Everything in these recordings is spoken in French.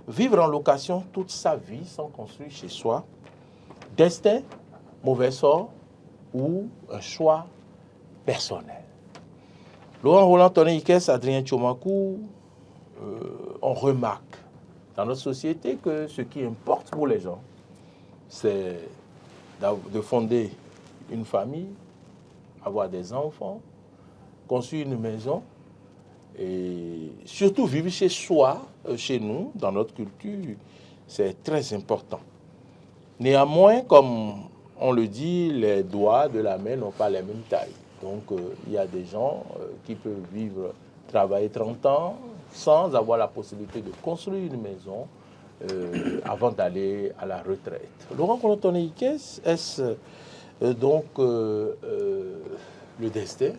vivre en location toute sa vie sans construire chez soi, destin, mauvais sort ou un choix personnel. Laurent Roland Tonné-Ikes, Adrien Tchomakou, on remarque dans notre société que ce qui importe pour les gens, c'est de fonder une famille, avoir des enfants, construire une maison et surtout vivre chez soi, chez nous, dans notre culture, c'est très important. Néanmoins, comme on le dit, les doigts de la main n'ont pas la même taille. Donc, il y a des gens qui peuvent vivre, travailler 30 ans sans avoir la possibilité de construire une maison avant d'aller à la retraite. Laurent Roland Tonné-Ikes, est-ce donc le destin,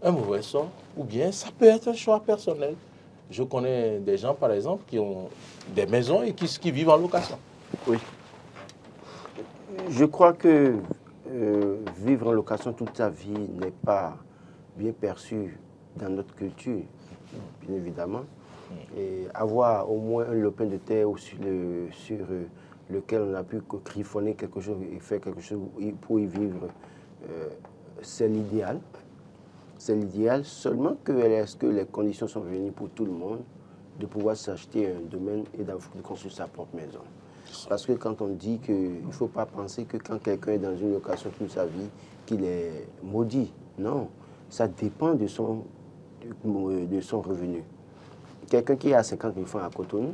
un mauvais sort, ou bien ça peut être un choix personnel? Je connais des gens, par exemple, qui ont des maisons et qui vivent en location. Oui. Je crois que vivre en location toute sa vie n'est pas bien perçu dans notre culture, bien évidemment. Et avoir au moins un lopin de terre sur lequel on a pu griffonner quelque chose et faire quelque chose pour y vivre, c'est l'idéal. C'est l'idéal, seulement que est-ce que les conditions sont réunies pour tout le monde de pouvoir s'acheter un domaine et de construire sa propre maison. Parce que quand on dit qu'il ne faut pas penser que quand quelqu'un est dans une location toute sa vie, qu'il est maudit. Non, ça dépend de son revenu. Quelqu'un qui a 50 000 francs à Cotonou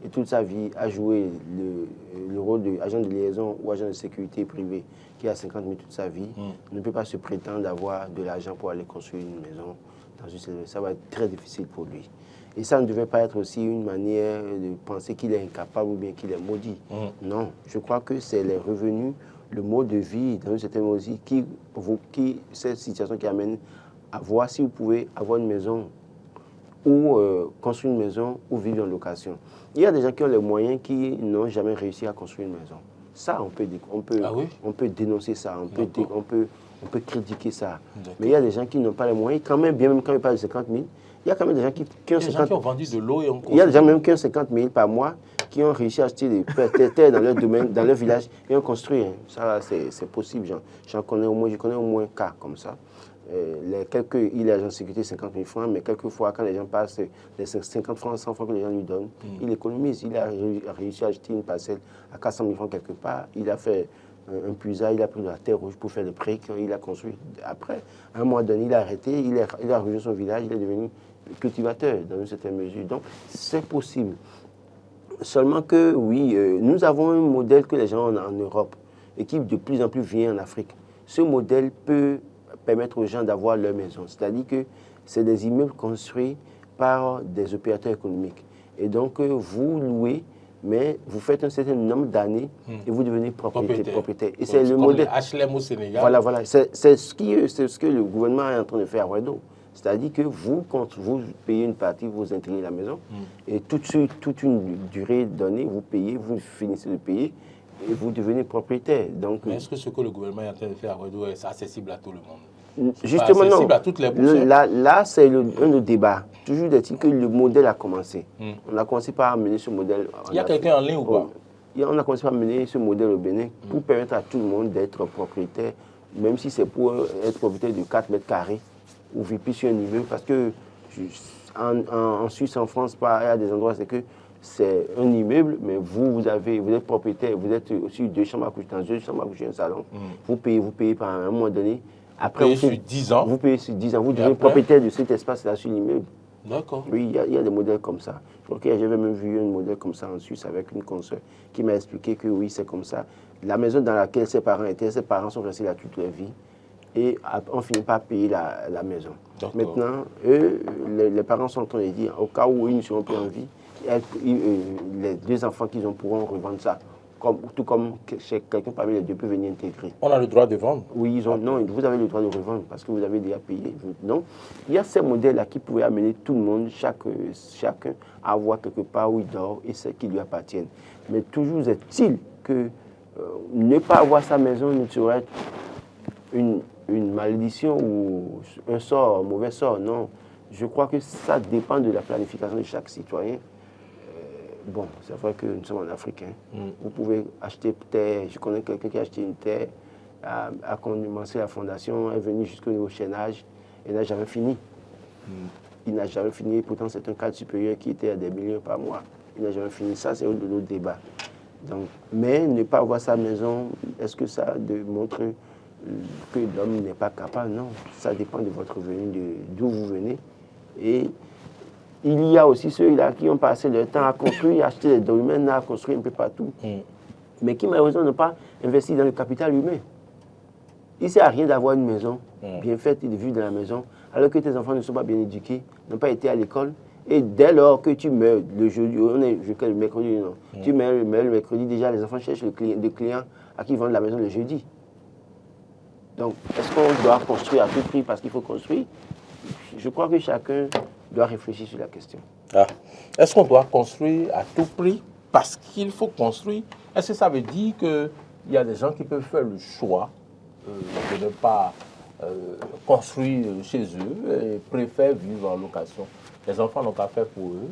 et toute sa vie a joué le rôle d'agent de liaison ou agent de sécurité privé, qui a 50 000 toute sa vie, ne peut pas se prétendre d'avoir de l'argent pour aller construire une maison dans une cellule. Ça va être très difficile pour lui. Et ça ne devait pas être aussi une manière de penser qu'il est incapable ou bien qu'il est maudit. Non, je crois que c'est les revenus, le mode de vie dans une certaine mesure cette situation qui amène à voir si vous pouvez avoir une maison ou construire une maison ou vivre en location. Il y a des gens qui ont les moyens qui n'ont jamais réussi à construire une maison. Ça, on peut dénoncer ça, on peut critiquer ça. Mais il y a des gens qui n'ont pas les moyens, quand même, bien même quand ils parlent de 50 000, il y a quand même des gens qui ont 50 000. Qui ont vendu de l'eau et ont construit. Il y a des gens même qui ont 50 000 par mois, qui ont réussi à acheter des terres dans leur domaine, dans leur village, et ont construit. Ça, c'est possible. Je connais au moins un cas comme ça. Il est agent de sécurité 50 000 francs, mais quelquefois, quand les gens passent les 50 francs, 100 francs que les gens lui donnent, il économise. Il a réussi à acheter une parcelle à 400 000 francs quelque part. Il a fait un puisard, il a pris de la terre rouge pour faire le pré, il a construit. Après, à un mois donné, il a arrêté, il a rejoint son village, il est devenu cultivateur dans une certaine mesure. Donc, c'est possible. Seulement que, oui, nous avons un modèle que les gens ont en Europe et qui de plus en plus vient en Afrique. Ce modèle peut permettre aux gens d'avoir leur maison. C'est-à-dire que c'est des immeubles construits par des opérateurs économiques. Et donc, vous louez, mais vous faites un certain nombre d'années et vous devenez propriétaire. Et c'est le modèle. HLM au Sénégal. Voilà. C'est ce que le gouvernement est en train de faire à Ouedo. C'est-à-dire que quand vous payez une partie, vous intégrez la maison, et toute une durée donnée, vous payez, vous finissez de payer, et vous devenez propriétaire. Donc, mais est-ce que ce que le gouvernement est en train de faire à Ouedo est accessible à tout le monde? Justement, non. Accessible à toutes les bourses. Là c'est un de débats. Toujours est-il que le modèle a commencé. On a commencé par amener ce modèle. Il y a quelqu'un en ligne ou pas? On a commencé par amener ce modèle au Bénin pour permettre à tout le monde d'être propriétaire, même si c'est pour être propriétaire de 4 mètres carrés ou vivre plus sur un immeuble. Parce que en Suisse, en France, il y a des endroits, c'est que c'est un immeuble, mais vous êtes propriétaire, vous êtes aussi 2 chambres à coucher, dans 2 chambres à coucher, un salon. Vous payez par un mois donné. Après, vous payez sur 10 ans. Vous payez sur 10 ans. Vous devenez propriétaire de cet espace-là sur l'immeuble. D'accord. Oui, il y a des modèles comme ça. Je crois que j'avais même vu un modèle comme ça en Suisse avec une consoeur qui m'a expliqué que oui, c'est comme ça. La maison dans laquelle ses parents sont restés là toute leur vie. Et on finit par payer la maison. Maintenant, eux, les parents sont en train de dire, au cas où ils ne seront plus en vie, les 2 enfants qu'ils ont pourront revendre ça. Tout comme quelqu'un parmi les 2 peut venir intégrer. On a le droit de vendre? Oui, non, vous avez le droit de revendre parce que vous avez déjà payé. Donc, il y a ces modèles-là qui pouvaient amener tout le monde, chacun, à avoir quelque part où il dort et ce qui lui appartiennent. Mais toujours est-il que ne pas avoir sa maison ne serait une malédiction ou un mauvais sort, non. Je crois que ça dépend de la planification de chaque citoyen. bon, c'est vrai que nous sommes en Afrique. Vous pouvez acheter terre. Je connais quelqu'un qui a acheté une terre, a commencé la fondation, est venu jusqu'au niveau chaînage et n'a jamais fini. Il n'a jamais fini. Pourtant, c'est un cadre supérieur qui était à des millions par mois. Il n'a jamais fini. Ça, c'est un de nos débats. Donc, mais ne pas avoir sa maison, est-ce que ça montre que l'homme n'est pas capable? Non, ça dépend de votre revenu, d'où vous venez. Et il y a aussi ceux-là qui ont passé leur temps à construire, à acheter des domaines, à construire un peu partout, mais qui malheureusement n'ont pas investi dans le capital humain. Il ne sert à rien d'avoir une maison bien faite et de vivre dans la maison, alors que tes enfants ne sont pas bien éduqués, n'ont pas été à l'école. Et dès lors que tu meurs le jeudi, le mercredi, non. Tu meurs le mercredi, déjà les enfants cherchent des clients à qui vendent la maison le jeudi. Donc, est-ce qu'on doit construire à tout prix parce qu'il faut construire? Je crois que chacun doit réfléchir sur la question. Est-ce qu'on doit construire à tout prix parce qu'il faut construire? Est-ce que ça veut dire qu'il y a des gens qui peuvent faire le choix de ne pas construire chez eux et préfèrent vivre en location? Les enfants n'ont qu'à faire pour eux.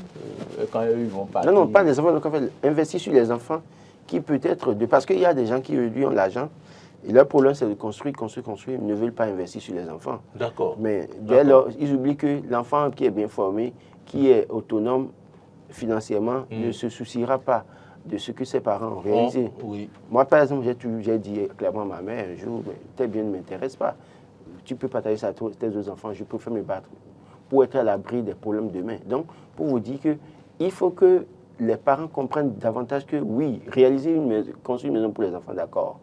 Et quand eux, ils vont partir... Non, pas les enfants n'ont qu'à faire. Investir sur les enfants qui peut-être... Parce qu'il y a des gens qui, lui, ont l'argent. Et leur problème, c'est de construire. Ils ne veulent pas investir sur les enfants. D'accord. Mais dès lors, ils oublient que l'enfant qui est bien formé, qui est autonome financièrement, ne se souciera pas de ce que ses parents ont réalisé. Oui. Moi, par exemple, j'ai dit clairement à ma mère un jour, mais tes biens ne m'intéressent pas. Tu peux partager ça à tes deux enfants, je préfère me battre pour être à l'abri des problèmes demain. Donc, pour vous dire qu'il faut que les parents comprennent davantage que, oui, construire une maison pour les enfants, d'accord,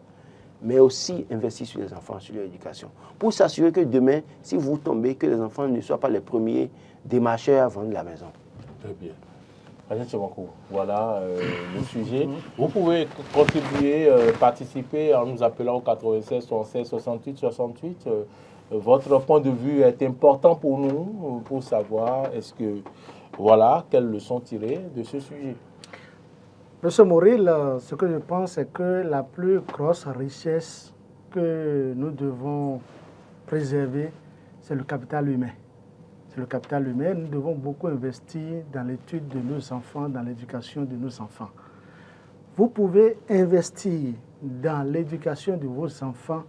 mais aussi investir sur les enfants, sur leur éducation, pour s'assurer que demain, si vous tombez, que les enfants ne soient pas les premiers démarcheurs à vendre la maison. Très bien. Voilà le sujet. Vous pouvez contribuer, participer en nous appelant au 96 76 68 68. Votre point de vue est important pour nous, pour savoir quelles leçons tirer de ce sujet. Monsieur Moril, ce que je pense, c'est que la plus grosse richesse que nous devons préserver, c'est le capital humain. C'est le capital humain. Nous devons beaucoup investir dans l'étude de nos enfants, dans l'éducation de nos enfants. Vous pouvez investir dans l'éducation de vos enfants,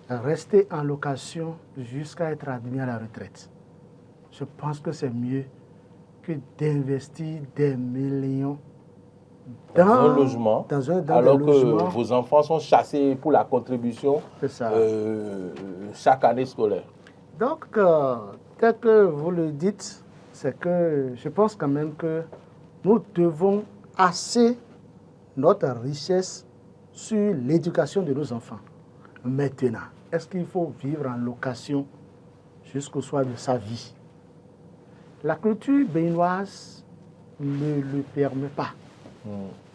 rester en location jusqu'à être admis à la retraite. Je pense que c'est mieux que d'investir des millions dans un logement, alors que logements. Vos enfants sont chassés pour la contribution chaque année scolaire. Donc, tel que vous le dites, c'est que je pense quand même que nous devons assez notre richesse sur l'éducation de nos enfants. Maintenant, est-ce qu'il faut vivre en location jusqu'au soir de sa vie? La culture béninoise ne le permet pas.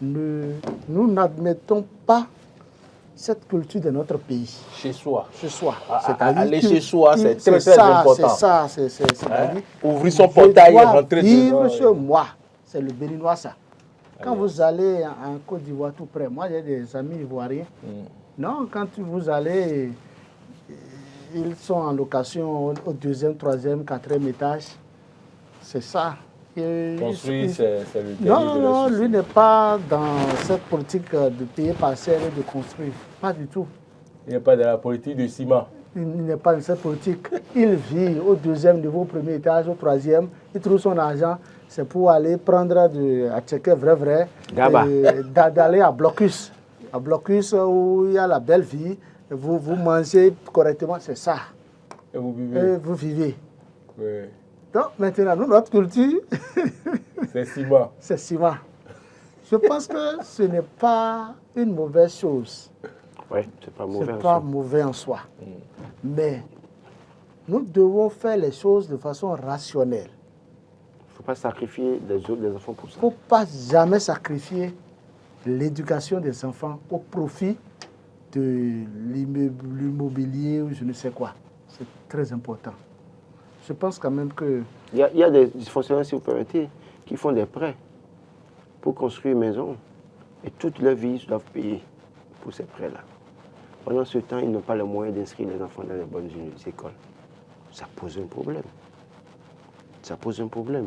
Nous n'admettons pas cette culture de notre pays. Chez soi. Chez soi. Aller chez soi, c'est très important. C'est ça. Ouvrir son portail et rentrer vivre chez moi. C'est le béninois, ça. Quand vous allez en Côte d'Ivoire tout près, moi j'ai des amis ivoiriens. Non, quand vous allez, ils sont en location au 2e, 3e, 4e étage. C'est ça. Construire, c'est le début Non, lui n'est pas dans cette politique de payer parcelle et de construire. Pas du tout. Il n'est pas dans la politique du ciment. Il n'est pas dans cette politique. Il vit au 2e niveau, au 1er étage, au 3e. Il trouve son argent. C'est pour aller prendre à checker vrai, d'aller à Blocus. À Blocus où il y a la belle vie. Vous mangez correctement, c'est ça. Et vous vivez. Et vous vivez. Oui. Donc maintenant, nous, notre culture, c'est ciment. C'est ciment. Je pense que ce n'est pas une mauvaise chose. Oui, c'est pas mauvais. C'est pas mauvais en soi. Mais nous devons faire les choses de façon rationnelle. Il ne faut pas sacrifier les enfants pour ça. Il ne faut pas jamais sacrifier l'éducation des enfants au profit de l'immobilier ou je ne sais quoi. C'est très important. Je pense quand même que... Il y a des fonctionnaires, si vous permettez, qui font des prêts pour construire une maison. Et toute leur vie, ils doivent payer pour ces prêts-là. Pendant ce temps, ils n'ont pas le moyen d'inscrire les enfants dans les bonnes écoles. Ça pose un problème. Ça pose un problème.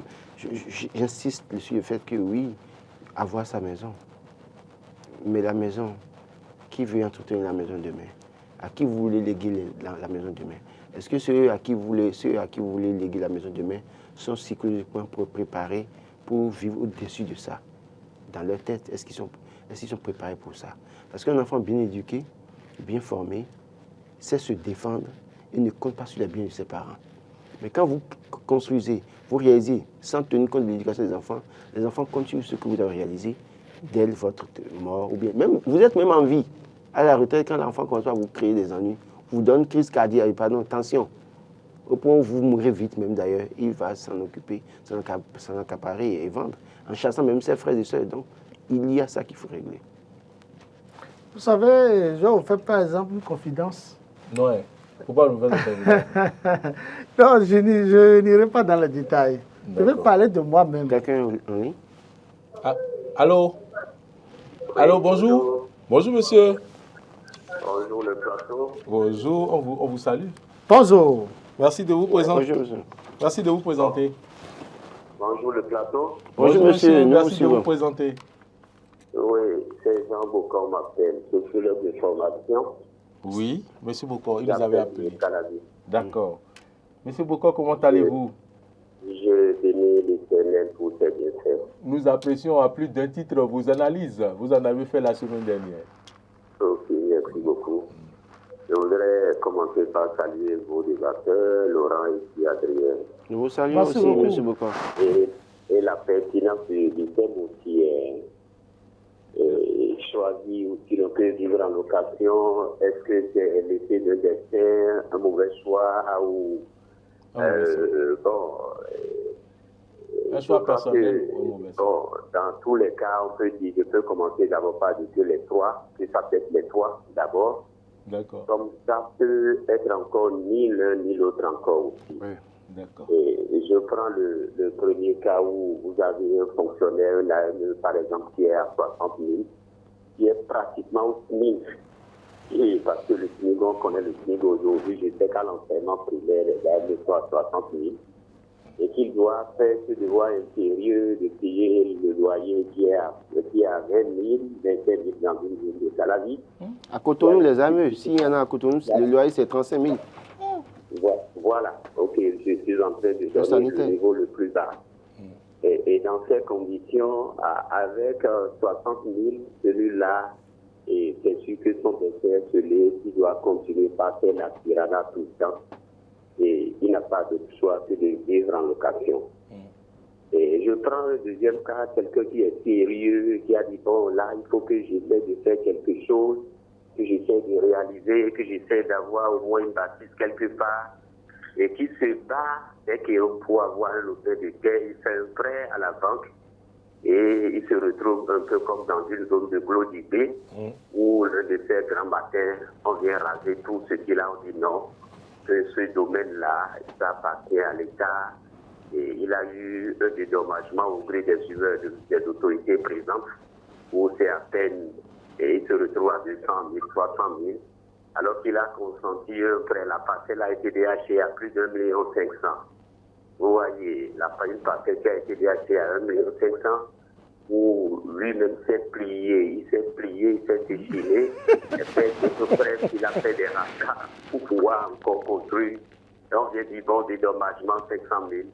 J'insiste sur le fait que oui, avoir sa maison. Mais la maison, qui veut entretenir la maison demain? À qui vous voulez léguer la maison demain? Est-ce que ceux à qui vous voulez léguer la maison demain sont psychologiquement préparés pour vivre au-dessus de ça? Dans leur tête, est-ce qu'ils sont préparés pour ça? Parce qu'un enfant bien éduqué, bien formé, sait se défendre et ne compte pas sur les biens de ses parents. Mais quand vous construisez, vous réalisez, sans tenir compte de l'éducation des enfants, les enfants comptent sur ce que vous avez réalisé dès votre mort, ou bien même, vous êtes même en vie. À la retraite, quand l'enfant commence à vous créer des ennuis, vous donne crise cardiaque, tension. Au point où vous mourrez vite même d'ailleurs, il va s'en occuper, s'en accaparer et vendre, en chassant même ses frères et sœurs. Donc, il y a ça qu'il faut régler. Vous savez, je vais vous faire par exemple une confidence. Non, il ne faut pas nous faire Non, je n'irai pas dans le détail. Je vais parler de moi-même. Quelqu'un en ligne? Ah, allô? Allô, bonjour. Bonjour, monsieur. Bonjour le plateau. Bonjour, on vous salue. Bonjour. Merci de vous présenter. Bonjour, monsieur. Merci de vous présenter. Bonjour le plateau. Bonjour, monsieur. Merci de vous présenter. Oui, c'est Jean Bocor m'appelle, sociologue de formation. Oui, monsieur Bocor, il nous avait appelé. Calabi. D'accord. Monsieur Bocor, comment allez-vous? Je bénis l'Éternel pour ses bienfaits. Nous apprécions à plus d'un titre vos analyses. Vous en avez fait la semaine dernière. Ok, merci beaucoup. Je voudrais commencer par saluer vos débatteurs, Laurent et puis Adrien. Nous vous saluons Merci aussi, beaucoup. monsieur Bocor. Et la pertinence du thème aussi est choisi aussi le peut vivre en location. Est-ce que c'est l'effet d'un destin, un mauvais choix ou Un choix personnel ou mauvais choix? bon, dans tous les cas, on peut dire, je peux commencer d'abord par dire les trois, que ça peut être les trois d'abord. D'accord. Comme ça peut être encore ni l'un ni l'autre encore aussi. Oui. D'accord. Et je prends le premier cas où vous avez un fonctionnaire, par exemple, qui est à 60 000, qui est pratiquement au SMIC. Et parce que le SMIC, on connaît le SMIC aujourd'hui, je sais qu'à l'enseignement primaire, il est à 60 000. Et qu'il doit faire ce devoir impérieux de payer le loyer qui est à 20 000, 25 000 dans une ville de Calavi. À Cotonou, les amis, s'il y en a à Cotonou, le loyer c'est 35 000. Voilà, ok, je suis en train de donner le niveau le plus bas. Et dans ces conditions, avec 60 000, celui-là, et c'est sûr que son destin est scellé, il doit continuer par faire la tirana tout le temps. Et il n'a pas de choix que de vivre en location. Et je prends un deuxième cas, quelqu'un qui est sérieux, qui a dit, bon, là, il faut que j'essaie de faire quelque chose, que j'essaie de réaliser, que j'essaie d'avoir au moins une bâtisse quelque part, et qui se bat dès qu'il peut avoir un lopin de terre, il fait un prêt à la banque, et il se retrouve un peu comme dans une zone de glodité, où l'un de ces grands matins, on vient raser tout ce qu'il a, on dit non, que ce domaine-là, ça appartient à l'État, et il a eu un dédommagement au gré des suiveurs des autorités présentes, où c'est à peine, et il se retrouve à 200 000, 300 000, alors qu'il a consenti un prêt. La parcelle a été déhachée à plus d'1,5 million. Vous voyez, une parcelle qui a été déhachée à 1,5 million, où lui-même s'est plié, il s'est déchiré, et fait d'autres prêts, il a fait des rachats pour pouvoir encore construire. Et on vient dire, bon, dédommagement 500 000.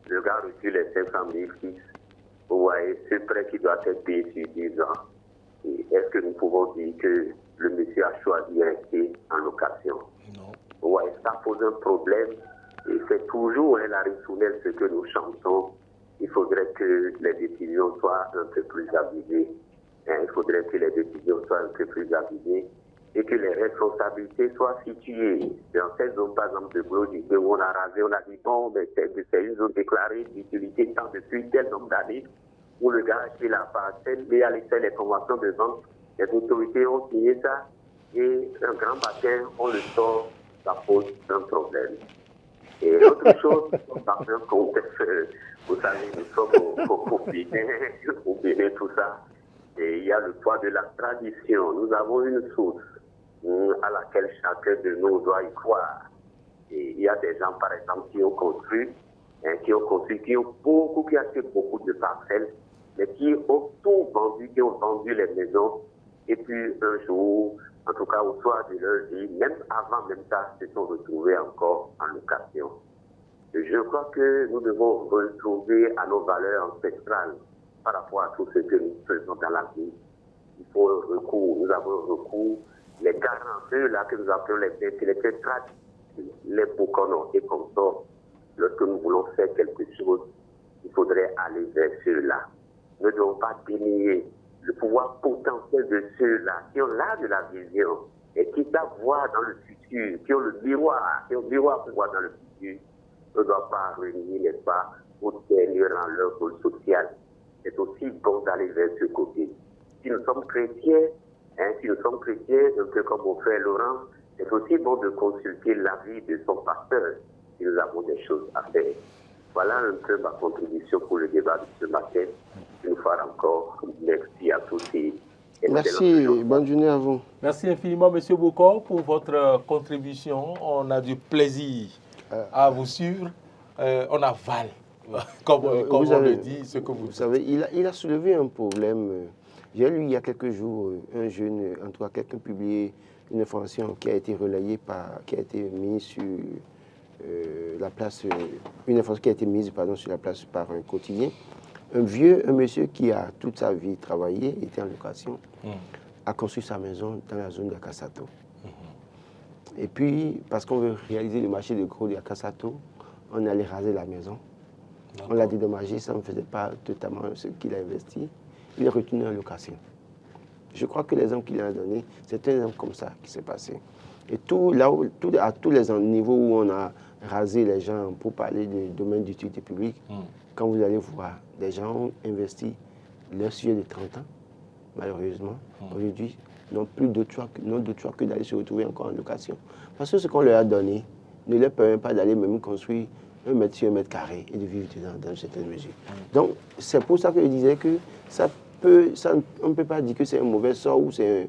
Le gars a reçu les 500 000 fixes. Vous voyez, ce prêt qui doit être payé sur 10 ans. Est-ce que nous pouvons dire que le monsieur a choisi de rester en location? Non. Vous voyez, ça pose un problème. Et c'est toujours la ristournelle ce que nous chantons. Il faudrait que les décisions soient un peu plus avisées. Il faudrait que les décisions soient un peu plus avisées et que les responsabilités soient situées. Dans cette zone, par exemple, de Glodité, où on a rasé, on a dit, bon, mais c'est une zone déclarée d'utilité tant depuis tel nombre d'années, où le gars a acheté la parcelle, mais a laissé les conventions de vente. Les autorités ont signé ça, et un grand matin, on le sort, ça pose un problème. Et l'autre chose, dans un contexte, vous savez, nous sommes au Bénin, tout ça, et il y a le poids de la tradition. Nous avons une source à laquelle chacun de nous doit y croire. Et il y a des gens, par exemple, qui ont construit, qui ont acheté beaucoup de parcelles, mais qui ont tout vendu, qui ont vendu les maisons, et puis un jour, en tout cas au soir de leur vie, même avant même ça, se sont retrouvés encore en location. Je crois que nous devons retrouver à nos valeurs ancestrales par rapport à tout ce que nous faisons dans la vie. Il faut un recours, nous avons un recours, les garants, ceux-là que nous appelons les tétrades, les Bokonos et consorts. Lorsque nous voulons faire quelque chose, il faudrait aller vers ceux-là. Nous ne devons pas dénier le pouvoir potentiel de ceux-là qui ont là de la vision et qui savent voir dans le futur, qui ont le miroir, pour voir dans le futur. Ne doit pas réunir, n'est-ce pas, pour tenir dans leur rôle social. C'est aussi bon d'aller vers ce côté. Si nous sommes chrétiens, un peu comme mon frère Laurent, c'est aussi bon de consulter l'avis de son pasteur si nous avons des choses à faire. Voilà un peu ma contribution pour le débat de ce matin. Une fois encore, merci à tous. Merci, bonne journée à vous. Merci infiniment, M. Bokor, pour votre contribution. On a du plaisir à vous suivre. On avale, comme on le dit, ce que vous savez, il a soulevé un problème. J'ai lu il y a quelques jours, un jeune, en tout cas, quelqu'un publié une information qui a été relayée qui a été mise sur la place, une information qui a été mise sur la place par un quotidien. Un monsieur qui a toute sa vie travaillé, était en location, a construit sa maison dans la zone de Kassato. Et puis, parce qu'on veut réaliser le marché de gros de Kassato, on allait raser la maison. On l'a dédommagé, ça ne faisait pas totalement ce qu'il a investi. Il est retenu en location. Je crois que l'exemple qu'il a donné, c'est un exemple comme ça qui s'est passé. Et à tous les niveaux où on a rasé les gens pour parler du domaine d'utilité publique, quand vous allez voir, des gens ont investi leur sujet de 30 ans, malheureusement, aujourd'hui, n'ont plus d'autre choix que d'aller se retrouver encore en location. Parce que ce qu'on leur a donné ne leur permet pas d'aller même construire 1 mètre sur 1 mètre carré et de vivre dedans dans une certaine mesure. Donc, c'est pour ça que je disais que on ne peut pas dire que c'est un mauvais sort ou c'est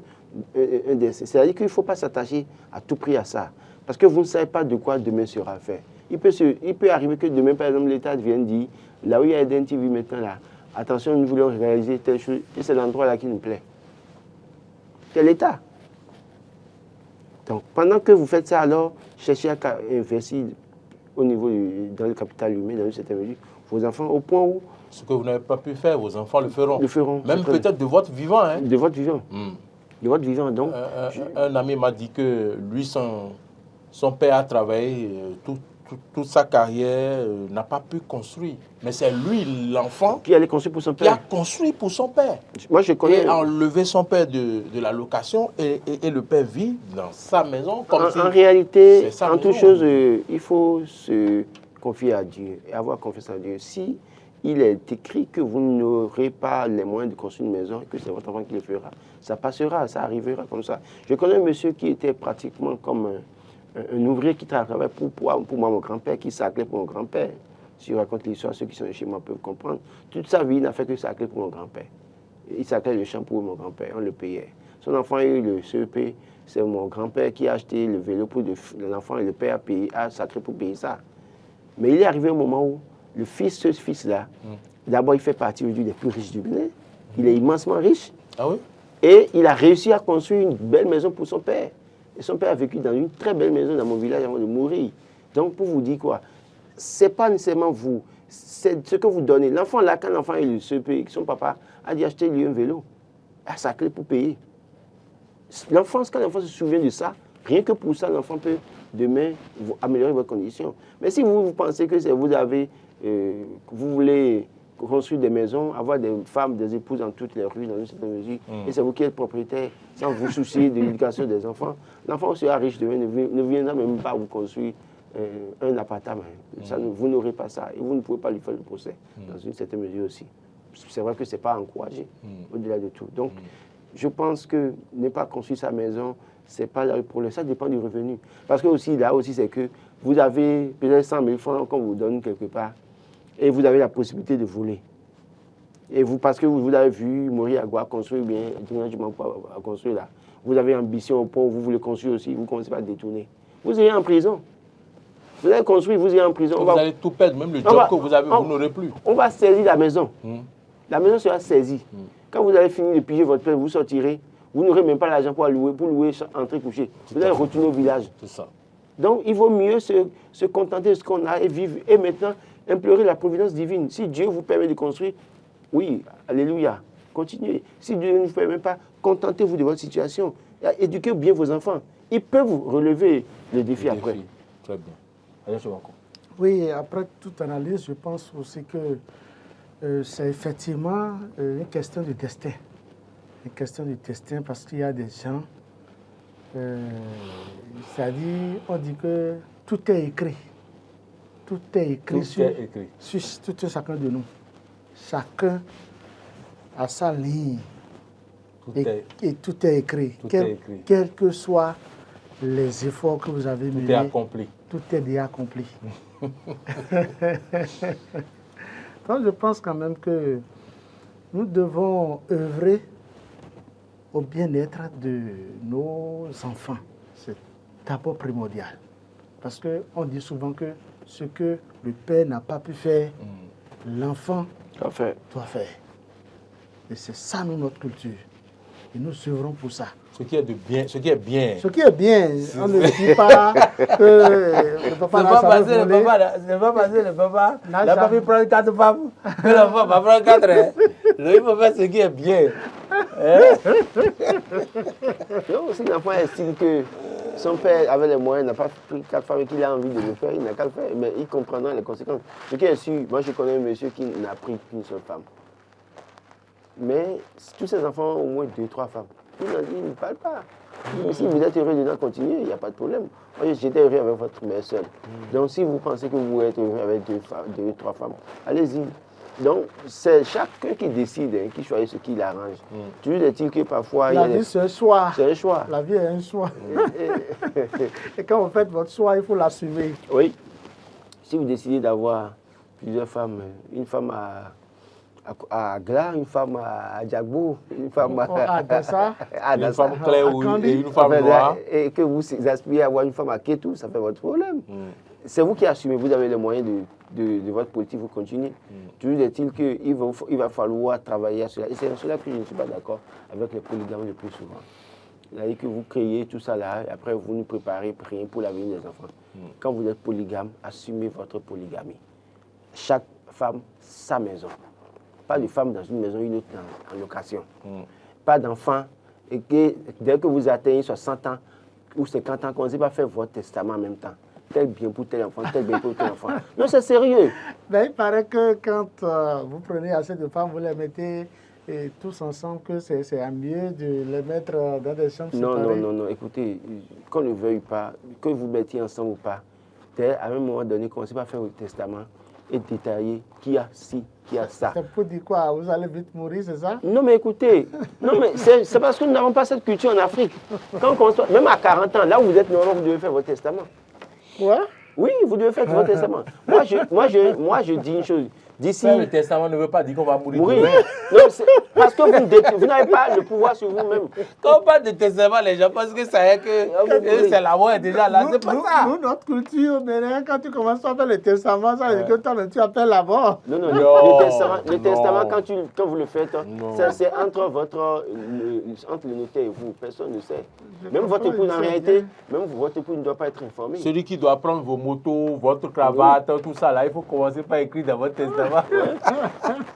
un décès. C'est-à-dire qu'il ne faut pas s'attacher à tout prix à ça. Parce que vous ne savez pas de quoi demain sera fait. Il peut arriver que demain, par exemple, l'État vienne dire, là où il y a Eden TV maintenant, là, attention, nous voulons réaliser telle chose, et c'est l'endroit là qui nous plaît. C'est l'État. Donc, pendant que vous faites ça, alors, cherchez à investir au niveau dans le capital humain, dans une certaine mesure, vos enfants, au point où... Ce que vous n'avez pas pu faire, vos enfants le feront. Le feront. Même peut-être de votre vivant. Hein. De votre vivant. De votre vivant, donc. Un ami m'a dit que lui, son père a travaillé toute sa carrière, n'a pas pu construire. Mais c'est lui, l'enfant, qui allait construire pour son père. Qui a construit pour son père. Moi, je connais. Et a enlevé son père de la location et le père vit dans sa maison. Comme en réalité, en toute chose, il il faut se confier à Dieu et avoir confiance en Dieu. Si il est écrit que vous n'aurez pas les moyens de construire une maison et que c'est votre enfant qui le fera, ça passera, ça arrivera comme ça. Je connais un monsieur qui était pratiquement comme un ouvrier qui travaillait pour moi, mon grand-père, qui saclait pour mon grand-père. Si je raconte l'histoire, ceux qui sont chez moi peuvent comprendre. Toute sa vie, il n'a fait que sacler pour mon grand-père. Il saclait le champ pour mon grand-père, on le payait. Son enfant a eu le CEP, c'est mon grand-père qui a acheté le vélo pour l'enfant et le père a saclé pour payer ça. Mais il est arrivé un moment où ce fils-là, d'abord il fait partie des plus riches du Bénin. Il est immensement riche. Ah oui? Et il a réussi à construire une belle maison pour son père. Et son père a vécu dans une très belle maison dans mon village avant de mourir. Donc, pour vous dire quoi, ce n'est pas nécessairement vous, c'est ce que vous donnez. L'enfant, là, quand l'enfant est le CP, son papa a dit acheter lui un vélo, à sa clé pour payer. Quand l'enfant se souvient de ça, rien que pour ça, l'enfant peut demain améliorer votre condition. Mais si vous pensez que c'est vous voulez construire des maisons, avoir des femmes, des épouses dans toutes les rues, dans une certaine mesure, et c'est vous qui êtes propriétaire, sans vous soucier de l'éducation des enfants, l'enfant sera riche demain, ne viendra même pas vous construire un appartement. Vous n'aurez pas ça, et vous ne pouvez pas lui faire le procès, dans une certaine mesure aussi. C'est vrai que ce n'est pas encouragé, au-delà de tout. Donc, je pense que ne pas construire sa maison, c'est pas là pour ça dépend du revenu. Parce que aussi, là aussi, c'est que vous avez peut-être 100 000 francs qu'on vous donne quelque part, et vous avez la possibilité de voler. Et parce que vous avez vu mourir à quoi construire bien, à construire là. Vous avez ambition au point où vous voulez construire aussi, vous ne commencez pas à détourner. Vous irez en prison. Vous allez construire, vous irez en prison. Vous allez tout perdre, même le job que vous avez, vous n'aurez plus. On va saisir la maison. La maison sera saisie. Quand vous allez finir de piger votre pain, vous sortirez. Vous n'aurez même pas l'argent pour louer, entrer coucher. Vous allez retourner au village. C'est ça. Donc, il vaut mieux se contenter de ce qu'on a et vivre. Et maintenant, implorer la providence divine. Si Dieu vous permet de construire, oui, alléluia, continuez. Si Dieu ne vous permet pas, contentez-vous de votre situation. Éduquez bien vos enfants. Ils peuvent relever le défi après. Très bien. Allez, oui, après toute analyse, je pense aussi que c'est effectivement une question de destin. Une question de destin parce qu'il y a des gens, c'est-à-dire, on dit que tout est écrit. Tout est écrit sur tout chacun de nous. Chacun a sa ligne. Et tout est écrit. Quels que soient les efforts que vous avez menés. Tout est accompli. Tout est déjà accompli. Donc je pense quand même que nous devons œuvrer au bien-être de nos enfants. C'est d'abord primordial. Parce qu'on dit souvent que ce que le père n'a pas pu faire, l'enfant doit faire. Et c'est ça, notre culture. Et nous œuvrons pour ça. Ce qui est bien. Ce qui est bien. On ne dit pas que le papa n'a pas volé. Ne va pas passer le papa n'a pas pu prendre 4 femmes. Que l'enfant va prendre 4. Il faut faire ce qui est bien. Non, si l'enfant estime que son père avait les moyens, n'a pas pris 4 femmes et qu'il a envie de le faire, il n'a qu'à le faire. Mais il comprendra les conséquences. Ce qui est sûr, moi je connais un monsieur qui n'a pris qu'une seule femme. Mais tous ses enfants ont au moins 2-3 femmes. Il ne parle pas. Mais si vous êtes heureux dedans, continuez, il n'y a pas de problème. Moi, j'étais heureux avec votre mère seule. Donc, si vous pensez que vous êtes heureux avec 2-3 femmes, allez-y. Donc, c'est chacun qui décide, qui choisit ce qui l'arrange. Toujours est-il que parfois... La vie, c'est un choix. C'est un choix. La vie est un choix. Et quand vous faites votre choix, il faut l'assumer. Oui. Si vous décidez d'avoir plusieurs femmes, une femme à Gla, une femme à Djagbo, une femme à Dassa, une femme claire et une femme noire. Et que vous aspirez à avoir une femme à Kétou, ça fait votre problème. C'est vous qui assumez, vous avez les moyens de votre politique, vous continuez. Toujours est-il qu'il va falloir travailler à cela. Et c'est cela que je ne suis pas d'accord avec les polygames le plus souvent. C'est-à-dire que vous créez tout ça là, et après vous nous préparez rien pour l'avenir des enfants. Quand vous êtes polygame, assumez votre polygamie. Chaque femme, sa maison. Pas de femme dans une maison, une autre en location. Pas d'enfant. Et que dès que vous atteignez 60 ans ou 50 ans, qu'on ne sait pas faire votre testament en même temps. Tel bien pour tel enfant, tel bien pour tel enfant. Non, c'est sérieux. Ben, il paraît que quand vous prenez assez de femmes, vous les mettez tous ensemble, que c'est à mieux de les mettre dans des chambres séparées. Non. Écoutez, qu'on ne veuille pas, que vous mettiez ensemble ou pas, à un moment donné, qu'on ne sait pas faire votre testament et détailler qui a ci, qui a ça. C'est pour dire quoi? Vous allez vite mourir, c'est ça? Non, mais écoutez, c'est parce que nous n'avons pas cette culture en Afrique. Quand on construit, même à 40 ans, là où vous êtes normal, vous devez faire votre testament. Ouais? Oui, vous devez faire votre testament. Moi, je dis une chose. D'ici... Le testament ne veut pas dire qu'on va mourir. Non, parce que vous n'avez pas le pouvoir sur vous-même. Quand on parle de testament, les gens pensent que ça est que c'est la mort est déjà là. C'est pas ça. Nous, notre culture, quand tu commences à faire le testament, ça veut dire que toi, tu appelles la mort. Non. Le testament, quand vous le faites, c'est entre le notaire et vous. Personne ne sait. Même votre époux, en réalité, même votre époux ne doit pas être informé. Celui qui doit prendre vos motos, votre cravate, tout ça, là, il faut commencer par écrire dans votre testament.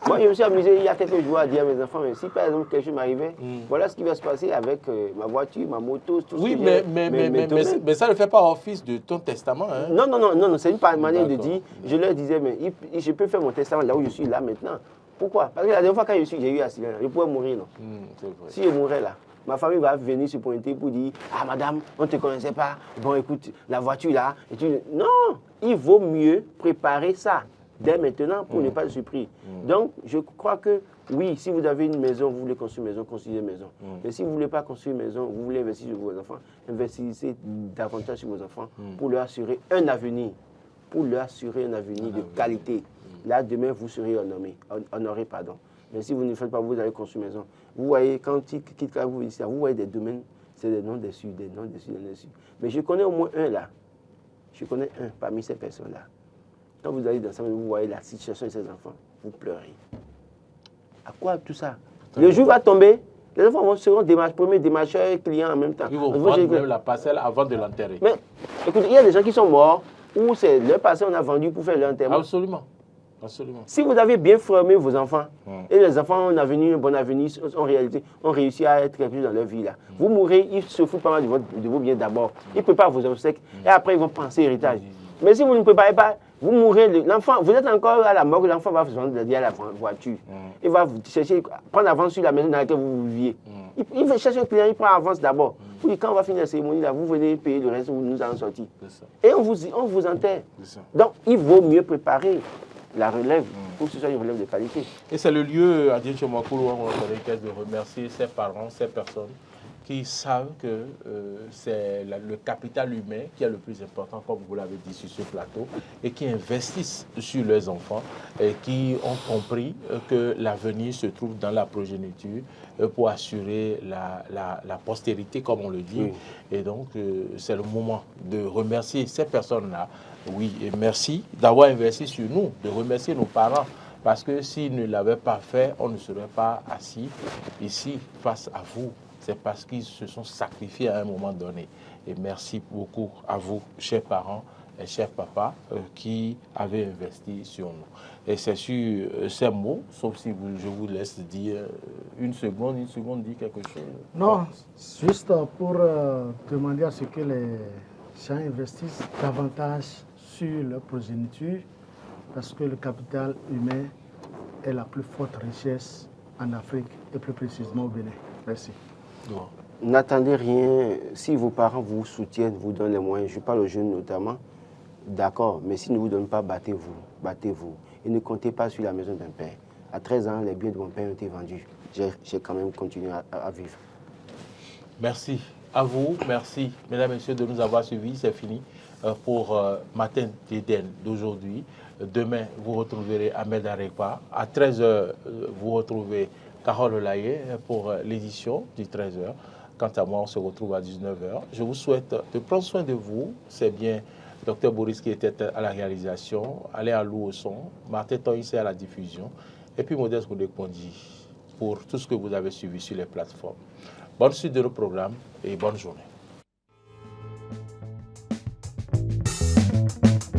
Moi, je me suis amusé il y a quelques jours à dire à mes enfants, mais si par exemple quelque chose m'arrivait, voilà ce qui va se passer avec ma voiture, ma moto, tout ce qui mais ça ne fait pas office de ton testament. Hein? Non, c'est une manière de dire. Je leur disais, mais je peux faire mon testament là où je suis là maintenant. Pourquoi? Parce que la dernière fois quand j'ai eu un accident, je pouvais mourir, non? Si je mourais là, ma famille va venir se pointer pour dire, ah madame, on ne te connaissait pas, bon écoute, la voiture là, et tu... Non, il vaut mieux préparer ça dès maintenant pour ne pas être surpris. Donc, je crois que, oui, si vous avez une maison, vous voulez construire une maison, construisez une maison. Mais si vous ne voulez pas construire une maison, vous voulez investir sur vos enfants, investissez davantage sur vos enfants pour leur assurer un avenir. Pour leur assurer un avenir de qualité. Là, demain, vous serez honoré. Mais si vous ne faites pas, vous allez construire une maison. Vous voyez, quand vous ici, vous voyez des domaines, c'est des noms dessus, des noms dessus. Mais je connais au moins un là. Je connais un parmi ces personnes-là. Quand vous allez dans ça, vous voyez la situation de ces enfants, vous pleurez. À quoi tout ça? Le jour va tomber, les enfants seront premiers démarcheurs et clients en même temps. Ils vont vendre même la parcelle avant de l'enterrer. Mais écoutez, il y a des gens qui sont morts où c'est leur parcelle on a vendu pour faire leur enterrement. Absolument. Absolument. Si vous avez bien formé vos enfants, et les enfants ont un avenir, un bon avenir, ont réussi à être quelque chose dans leur vie, là. Vous mourrez, ils se foutent pas mal de vos biens d'abord. Ils préparent vos obsèques et après ils vont penser héritage. Mais si vous ne préparez pas, vous mourrez, l'enfant, vous êtes encore à la mort, l'enfant va vous vendre à la voiture. Il va vous chercher, prendre avance sur la maison dans laquelle vous viviez. Il va chercher un client, il prend avance d'abord. Vous dites, quand on va finir la cérémonie, là, vous venez payer le reste, nous allons sortir. Et on vous enterre. Donc, il vaut mieux préparer la relève pour que ce soit une relève de qualité. Et c'est le lieu, à Djenchomakulu, de remercier ses parents, ces personnes qui savent que c'est le capital humain qui est le plus important, comme vous l'avez dit sur ce plateau, et qui investissent sur leurs enfants et qui ont compris que l'avenir se trouve dans la progéniture pour assurer la postérité, comme on le dit. Et donc, c'est le moment de remercier ces personnes-là. Oui, et merci d'avoir investi sur nous, de remercier nos parents. Parce que s'ils ne l'avaient pas fait, on ne serait pas assis ici face à vous. C'est parce qu'ils se sont sacrifiés à un moment donné. Et merci beaucoup à vous, chers parents et chers papas, qui avez investi sur nous. Et c'est sur ces mots, sauf si je vous laisse dire une seconde, dit quelque chose. Non, juste pour demander à ce que les gens investissent davantage sur leur progéniture, parce que le capital humain est la plus forte richesse en Afrique et plus précisément au Bénin. Merci. N'attendez rien. Si vos parents vous soutiennent, vous donnent les moyens, je parle aux jeunes notamment, d'accord, mais s'ils ne vous donnent pas, battez-vous, battez-vous. Et ne comptez pas sur la maison d'un père. À 13 ans, les biens de mon père ont été vendus. J'ai quand même continué à vivre. Merci à vous, merci, mesdames et messieurs, de nous avoir suivis. C'est fini pour Matin d'Éden d'aujourd'hui. Demain, vous retrouverez Ahmed Arekpa. À 13h, vous retrouvez Carole Olaye pour l'édition du 13h. Quant à moi, on se retrouve à 19h. Je vous souhaite de prendre soin de vous. C'est bien Dr Boris qui était à la réalisation, Alain Alou au son, Martin Toïs à la diffusion, et puis Modeste Goudekpondi pour tout ce que vous avez suivi sur les plateformes. Bonne suite de nos programmes et bonne journée.